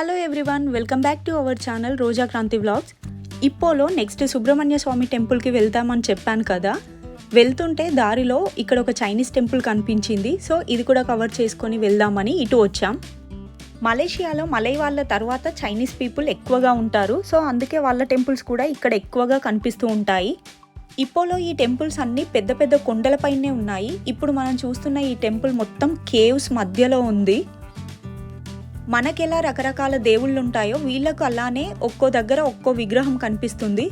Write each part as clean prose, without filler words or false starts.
Hello everyone, welcome back to our channel Roja Kranti vlogs. ఇప్పోలో next Subrahmanya Swamy టెంపుల్కి వెళ్తామని చెప్పాను కదా. వెళ్తుంటే దారిలో ఇక్కడ ఒక చైనీస్ టెంపుల్ కనిపించింది. సో ఇది కూడా కవర్ చేసుకొని వెళ్దామని ఇటు వచ్చాం. మలేషియాలో మలై వాళ్ళ తర్వాత చైనీస్ పీపుల్ ఎక్కువగా ఉంటారు. సో అందుకే వాళ్ళ టెంపుల్స్ కూడా ఇక్కడ ఎక్కువగా కనిపిస్తూ ఉంటాయి. ఇప్పోలో ఈ టెంపుల్స్ అన్నీ పెద్ద పెద్ద కొండలపైనే ఉన్నాయి. ఇప్పుడు మనం చూస్తున్న ఈ టెంపుల్ మొత్తం కేవ్స్ మధ్యలో ఉంది. మనకెలా రకరకాల దేవుళ్ళు ఉంటాయో వీళ్ళకు అలానే ఒక్కో దగ్గర ఒక్కో విగ్రహం కనిపిస్తుంది.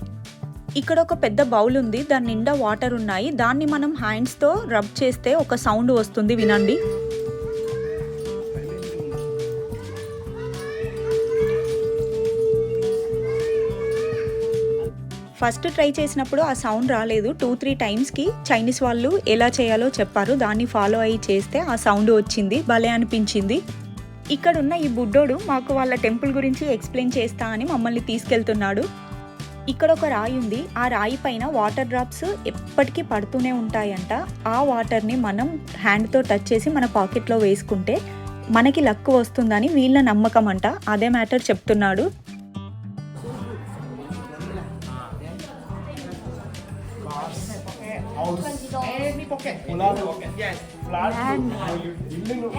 ఇక్కడ ఒక పెద్ద బౌల్ ఉంది, దాని నిండా వాటర్ ఉన్నాయి. దాన్ని మనం హ్యాండ్స్తో రబ్ చేస్తే ఒక సౌండ్ వస్తుంది, వినండి. ఫస్ట్ ట్రై చేసినప్పుడు ఆ సౌండ్ రాలేదు. 2-3 టైమ్స్కి చైనీస్ వాళ్ళు ఎలా చేయాలో చెప్పారు, దాన్ని ఫాలో అయ్యి చేస్తే ఆ సౌండ్ వచ్చింది. భలే అనిపించింది. ఇక్కడ ఉన్న ఈ బుడ్డోడు మాకు వాళ్ళ టెంపుల్ గురించి ఎక్స్ప్లెయిన్ చేస్తా అని మమ్మల్ని తీసుకెళ్తున్నాడు. ఇక్కడ ఒక రాయి ఉంది, ఆ రాయి పైన వాటర్ డ్రాప్స్ ఎప్పటికీ పడుతూనే ఉంటాయంట. ఆ వాటర్ని మనం హ్యాండ్తో టచ్ చేసి మన పాకెట్లో వేసుకుంటే మనకి లక్ వస్తుందని వీళ్ళ నమ్మకం అంట. అదే మ్యాటర్ చెప్తున్నాడు. Any pocket. Yes. Flat.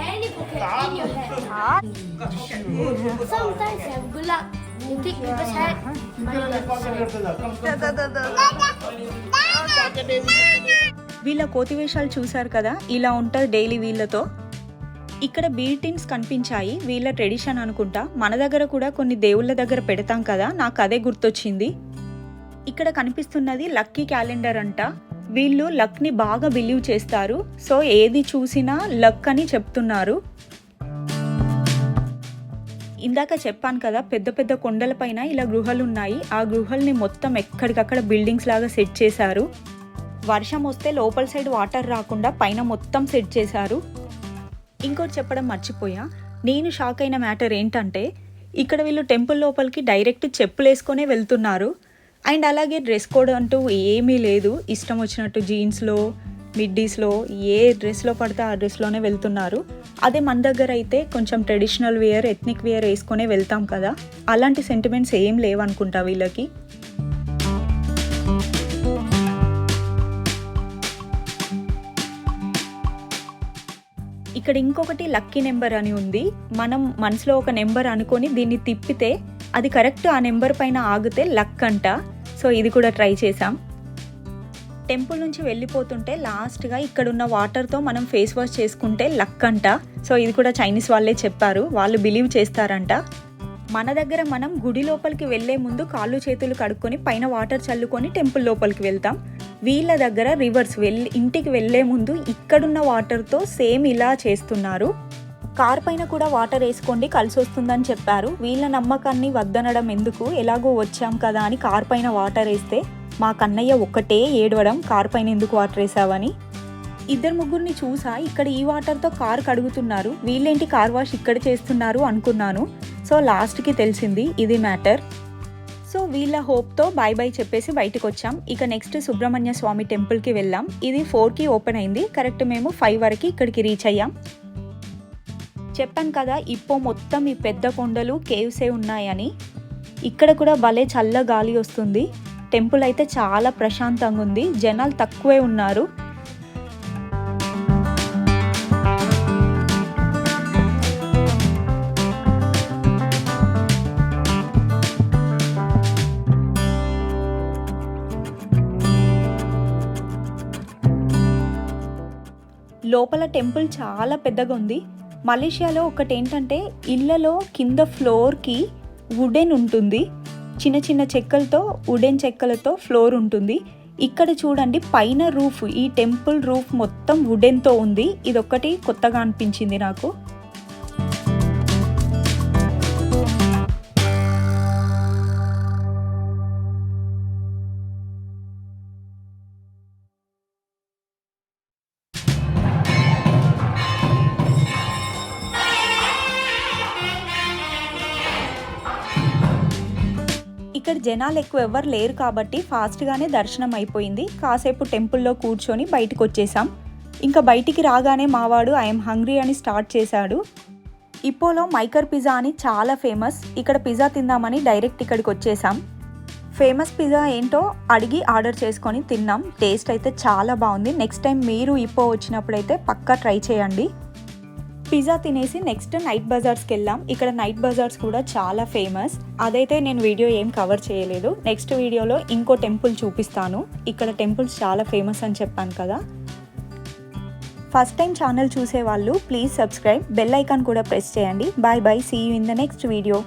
Any pocket in your head. Sometimes you have good luck. You kick people's head. వీళ్ళ కోతివేషాలు చూసారు కదా, ఇలా ఉంటుంది డైలీ వీళ్ళతో. ఇక్కడ బీటిన్స్ కనిపించాయి, వీళ్ళ ట్రెడిషన్ అనుకుంటా. మన దగ్గర కూడా కొన్ని దేవుళ్ళ దగ్గర పెడతాం కదా, నాకు అదే గుర్తొచ్చింది. ఇక్కడ కనిపిస్తున్నది లక్కీ క్యాలెండర్ అంట. వీళ్ళు లక్ని బాగా బిలీవ్ చేస్తారు. సో ఏది చూసినా లక్ అని చెప్తున్నారు. ఇందాక చెప్పాను కదా, పెద్ద పెద్ద కొండలపైన ఇలా గృహాలు ఉన్నాయి. ఆ గృహాల్ని మొత్తం ఎక్కడికక్కడ బిల్డింగ్స్ లాగా సెట్ చేశారు. వర్షం వస్తే లోపల సైడ్ వాటర్ రాకుండా పైన మొత్తం సెట్ చేశారు. ఇంకోటి చెప్పడం మర్చిపోయా, నేను షాక్ అయిన మ్యాటర్ ఏంటంటే ఇక్కడ వీళ్ళు టెంపుల్ లోపలికి డైరెక్ట్ చెప్పులు వేసుకొనే వెళ్తున్నారు. అండ్ అలాగే డ్రెస్ కోడ్ అంటూ ఏమీ లేదు. ఇష్టం వచ్చినట్టు జీన్స్లో, మిడ్డీస్లో, ఏ డ్రెస్లో పడితే ఆ డ్రెస్లోనే వెళ్తున్నారు. అదే మన దగ్గర అయితే కొంచెం ట్రెడిషనల్ వేర్, ఎథ్నిక్ వేర్ వేసుకొనే వెళ్తాం కదా, అలాంటి సెంటిమెంట్స్ ఏం లేవనుకుంటా వీళ్ళకి. ఇక్కడ ఇంకొకటి లక్కీ నెంబర్ అని ఉంది. మనం మనసులో ఒక నెంబర్ అనుకొని దీన్ని తిప్పితే అది కరెక్ట్ ఆ నెంబర్ పైన ఆగితే లక్ అంట. సో ఇది కూడా ట్రై చేసాం. టెంపుల్ నుంచి వెళ్ళిపోతుంటే లాస్ట్గా ఇక్కడున్న వాటర్తో మనం ఫేస్ వాష్ చేసుకుంటే లక్ అంట. సో ఇది కూడా చైనీస్ వాళ్ళే చెప్పారు, వాళ్ళు బిలీవ్ చేస్తారంట. మన దగ్గర మనం గుడి లోపలికి వెళ్ళే ముందు కాళ్ళు చేతులు కడుక్కొని పైన వాటర్ చల్లుకొని టెంపుల్ లోపలికి వెళ్తాం. వీళ్ళ దగ్గర రివర్స్, ఇంటికి వెళ్ళే ముందు ఇక్కడున్న వాటర్తో సేమ్ ఇలా చేస్తున్నారు. కార్ పైన కూడా వాటర్ వేసుకోండి, కలిసి వస్తుందని చెప్పారు. వీళ్ళ నమ్మకాన్ని వద్దనడం ఎందుకు, ఎలాగో వచ్చాం కదా అని కార్ పైన వాటర్ వేస్తే మా కన్నయ్య ఒక్కటే ఏడవడం, కార్ పైన ఎందుకు వాటర్ వేసావని. ఇద్దరు ముగ్గురిని చూసా ఇక్కడ ఈ వాటర్తో కార్ కడుగుతున్నారు, వీళ్ళేంటి కార్ వాష్ ఇక్కడ చేస్తున్నారు అనుకున్నాను. సో లాస్ట్కి తెలిసింది ఇది మ్యాటర్. సో వీళ్ళ హోప్తో బాయ్ బాయ్ చెప్పేసి బయటకు వచ్చాం. ఇక నెక్స్ట్ సుబ్రహ్మణ్య స్వామి టెంపుల్కి వెళ్ళాం. ఇది 4కి ఓపెన్ అయింది, కరెక్ట్ మేము 5 వరకు ఇక్కడికి రీచ్ అయ్యాం. చెప్పాను కదా ఇప్పో మొత్తం ఈ పెద్ద కొండలు కేవ్సే ఉన్నాయని. ఇక్కడ కూడా భలే చల్ల గాలి వస్తుంది. టెంపుల్ అయితే చాలా ప్రశాంతంగా ఉంది, జనాలు తక్కువే ఉన్నారు. లోపల టెంపుల్ చాలా పెద్దగా ఉంది. మలేషియాలో ఒకటి ఏంటంటే ఇళ్ళలో కింద ఫ్లోర్కి వుడెన్ ఉంటుంది, చిన్న చిన్న చెక్కలతో, వుడెన్ చెక్కలతో ఫ్లోర్ ఉంటుంది. ఇక్కడ చూడండి పైన రూఫ్, ఈ టెంపుల్ రూఫ్ మొత్తం వుడెన్తో ఉంది. ఇదొక్కటి కొత్తగా అనిపించింది నాకు. ఇక్కడ జనాలు ఎక్కువ ఎవరు లేరు కాబట్టి ఫాస్ట్గానే దర్శనం అయిపోయింది. కాసేపు టెంపుల్లో కూర్చొని బయటకు వచ్చేసాం. ఇంకా బయటికి రాగానే మావాడు ఐఎమ్ హంగ్రీ అని స్టార్ట్ చేశాడు. ఇప్పోలో మైకర్ పిజ్జా అని చాలా ఫేమస్. ఇక్కడ పిజ్జా తిందామని డైరెక్ట్ ఇక్కడికి వచ్చేసాం. ఫేమస్ పిజ్జా ఏంటో అడిగి ఆర్డర్ చేసుకొని తిన్నాం. టేస్ట్ అయితే చాలా బాగుంది. నెక్స్ట్ టైం మీరు ఇప్పో వచ్చినప్పుడైతే పక్కా ట్రై చేయండి. పిజ్జా తినేసి నెక్స్ట్ నైట్ బజార్స్కి వెళ్ళాం. ఇక్కడ నైట్ బజార్స్ కూడా చాలా ఫేమస్. అదైతే నేను వీడియో ఏం కవర్ చేయలేదు. నెక్స్ట్ వీడియోలో ఇంకో టెంపుల్ చూపిస్తాను. ఇక్కడ టెంపుల్స్ చాలా ఫేమస్ అని చెప్పాను కదా. ఫస్ట్ టైం ఛానల్ చూసే వాళ్ళు ప్లీజ్ సబ్స్క్రైబ్, బెల్ ఐకాన్ కూడా ప్రెస్ చేయండి. Bye bye, see you in the next video.